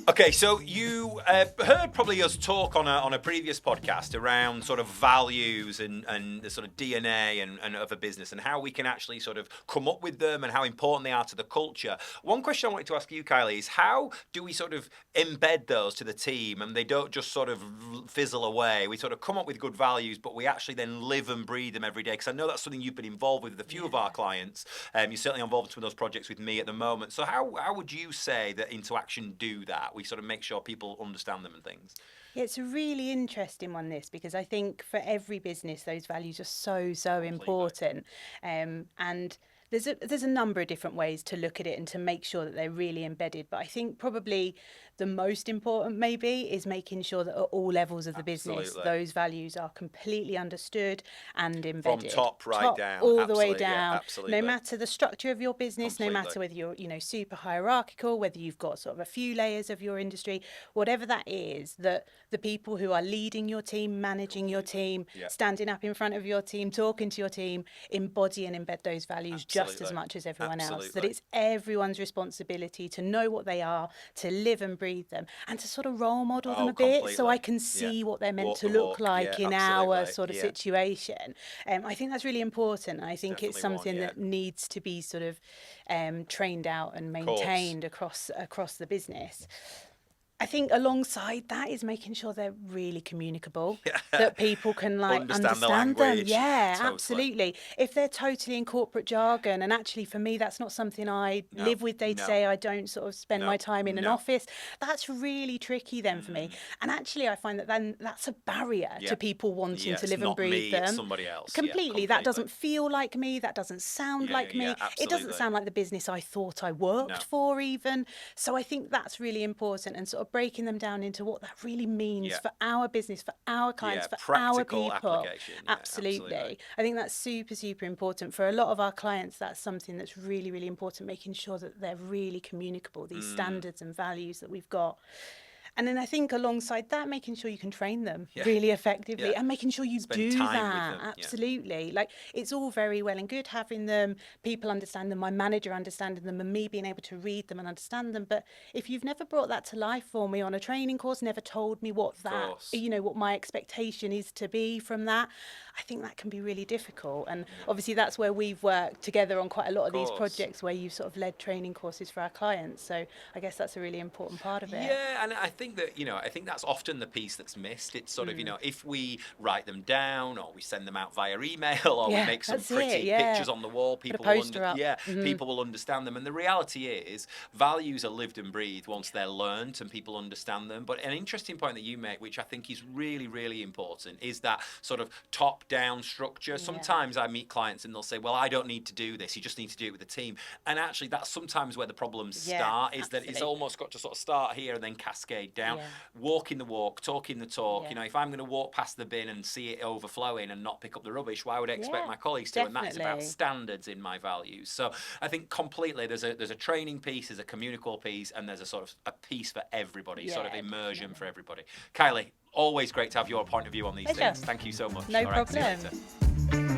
Okay, so you heard probably us talk on a previous podcast around sort of values and the sort of DNA and of a business and how we can actually sort of come up with them and how important they are to the culture. One question I wanted to ask you, Kylie, is how do we sort of embed those to the team and they don't just sort of fizzle away? We sort of come up with good values, but we actually then live and breathe them every day. Because I know that's something you've been involved with a few of our clients. You're certainly involved in some of those projects with me at the moment. So how would you say that Into Action do that? We sort of make sure people understand them and things. Yeah, it's a really interesting one, this, because I think for every business, those values are so important. And there's a number of different ways to look at it and to make sure that they're really embedded. But I think probably the most important maybe is making sure that at all levels of the business, those values are completely understood and embedded. From top down. All the way down. Yeah, absolutely. No matter the structure of your business, no matter whether you're, super hierarchical, whether you've got sort of a few layers of your industry, whatever that is, that the people who are leading your team, managing your team, standing up in front of your team, talking to your team, embody and embed those values just as much as everyone else. That it's everyone's responsibility to know what they are, to live and breathe them, and to sort of role model them a bit, so I can see what they're meant to look like in our sort of situation. I think that's really important. I think it's something that needs to be sort of trained out and maintained across the business. I think alongside that is making sure they're really communicable, that people can understand the them. Yeah, totally. Absolutely. If they're totally in corporate jargon, and actually for me, that's not something I live with day to day. I don't sort of spend my time in an office. That's really tricky then for me. And actually, I find that then that's a barrier to people wanting to live and breathe them. It's somebody else. Completely. That doesn't feel like me. That doesn't sound like me. It doesn't sound like the business I thought I worked for even. So I think that's really important, and sort of breaking them down into what that really means for our business, for our clients, for our people. Absolutely. I think that's super important. For a lot of our clients, that's something that's really important, making sure that they're really communicable, these standards and values that we've got. And then I think alongside that, making sure you can train them really effectively and making sure you do that. Absolutely. Like, it's all very well and good having them, people understand them, my manager understanding them, and me being able to read them and understand them. But if you've never brought that to life for me on a training course, never told me what what my expectation is to be from that, I think that can be really difficult. And obviously that's where we've worked together on quite a lot of these projects, where you've sort of led training courses for our clients. So I guess that's a really important part of it. Yeah, and I think that, I think that's often the piece that's missed. It's sort of, if we write them down or we send them out via email or we make some pretty pictures on the wall, people will understand them. And the reality is values are lived and breathed once they're learned and people understand them. But an interesting point that you make, which I think is really important, is that sort of top-down structure. Sometimes I meet clients and they'll say, well, I don't need to do this. You just need to do it with the team. And actually that's sometimes where the problems start, is that it's almost got to sort of start here and then cascade down. Walking the walk, talking the talk. If I'm going to walk past the bin and see it overflowing and not pick up the rubbish, why would I expect my colleagues to? And that's about standards in my values. So I think completely there's a training piece, there's a communicable piece, and there's a sort of a piece for everybody, sort of immersion for everybody. Kylie, always great to have your point of view on these things. Thank you so much. No problem. See you later.